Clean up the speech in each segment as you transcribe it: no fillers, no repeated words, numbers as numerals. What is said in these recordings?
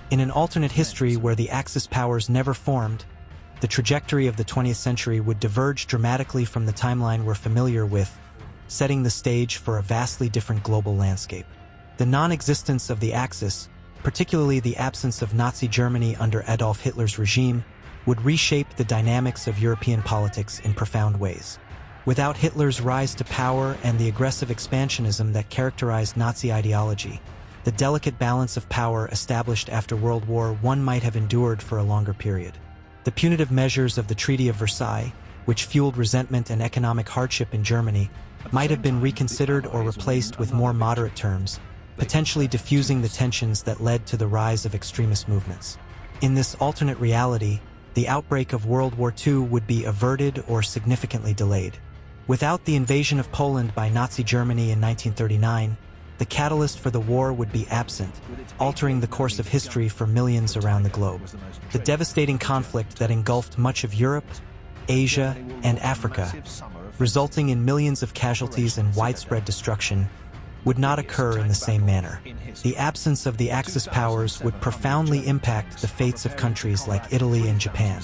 In an alternate history where the Axis powers never formed, the trajectory of the 20th century would diverge dramatically from the timeline we're familiar with, setting the stage for a vastly different global landscape. The non-existence of the Axis, particularly the absence of Nazi Germany under Adolf Hitler's regime, would reshape the dynamics of European politics in profound ways. Without Hitler's rise to power and the aggressive expansionism that characterized Nazi ideology, the delicate balance of power established after World War I might have endured for a longer period. The punitive measures of the Treaty of Versailles, which fueled resentment and economic hardship in Germany, might have been reconsidered or replaced with more moderate terms, potentially diffusing the tensions that led to the rise of extremist movements. In this alternate reality, the outbreak of World War II would be averted or significantly delayed. Without the invasion of Poland by Nazi Germany in 1939, the catalyst for the war would be absent, altering the course of history for millions around the globe. The devastating conflict that engulfed much of Europe, Asia, and Africa, resulting in millions of casualties and widespread destruction, would not occur in the same manner. The absence of the Axis powers would profoundly impact the fates of countries like Italy and Japan.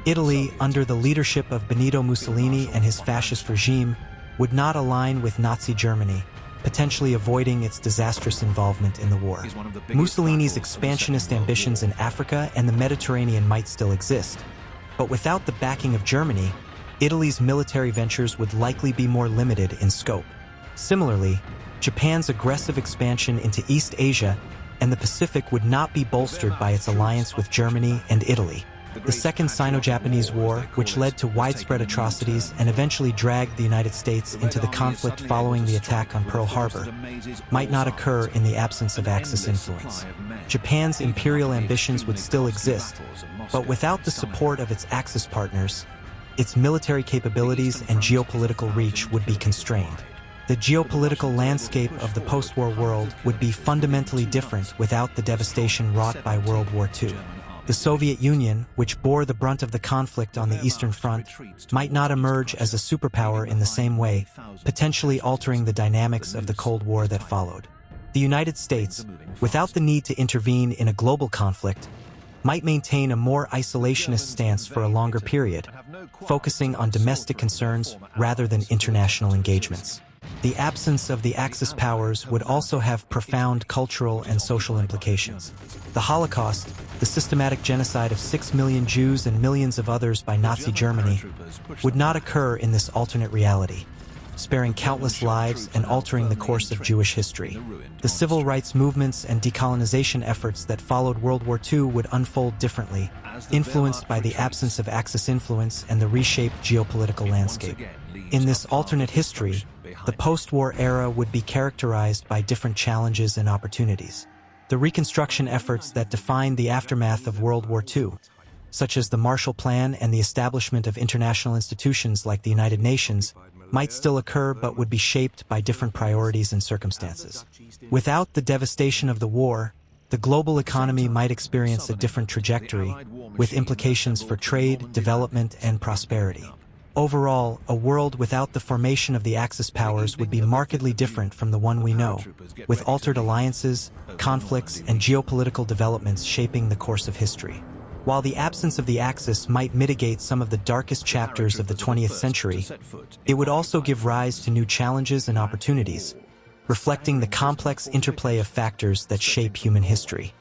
Italy, under the leadership of Benito Mussolini and his fascist regime, would not align with Nazi Germany, potentially avoiding its disastrous involvement in the war. Mussolini's expansionist ambitions in Africa and the Mediterranean might still exist, but without the backing of Germany, Italy's military ventures would likely be more limited in scope. Similarly, Japan's aggressive expansion into East Asia and the Pacific would not be bolstered by its alliance with Germany and Italy. The Second Sino-Japanese War, which led to widespread atrocities and eventually dragged the United States into the conflict following the attack on Pearl Harbor, might not occur in the absence of Axis influence. Japan's imperial ambitions would still exist, but without the support of its Axis partners, its military capabilities and geopolitical reach would be constrained. The geopolitical landscape of the post-war world would be fundamentally different without the devastation wrought by World War II. The Soviet Union, which bore the brunt of the conflict on the Eastern Front, might not emerge as a superpower in the same way, potentially altering the dynamics of the Cold War that followed. The United States, without the need to intervene in a global conflict, might maintain a more isolationist stance for a longer period, focusing on domestic concerns rather than international engagements. The absence of the Axis powers would also have profound cultural and social implications. The Holocaust, the systematic genocide of 6 million Jews and millions of others by Nazi Germany, would not occur in this alternate reality, sparing countless lives and altering the course of Jewish history. The civil rights movements and decolonization efforts that followed World War II would unfold differently, influenced by the absence of Axis influence and the reshaped geopolitical landscape. In this alternate history, the post-war era would be characterized by different challenges and opportunities. The reconstruction efforts that defined the aftermath of World War II, such as the Marshall Plan and the establishment of international institutions like the United Nations, might still occur but would be shaped by different priorities and circumstances. Without the devastation of the war, the global economy might experience a different trajectory, with implications for trade, development, and prosperity. Overall, a world without the formation of the Axis powers would be markedly different from the one we know, with altered alliances, conflicts, and geopolitical developments shaping the course of history. While the absence of the Axis might mitigate some of the darkest chapters of the 20th century, it would also give rise to new challenges and opportunities, reflecting the complex interplay of factors that shape human history.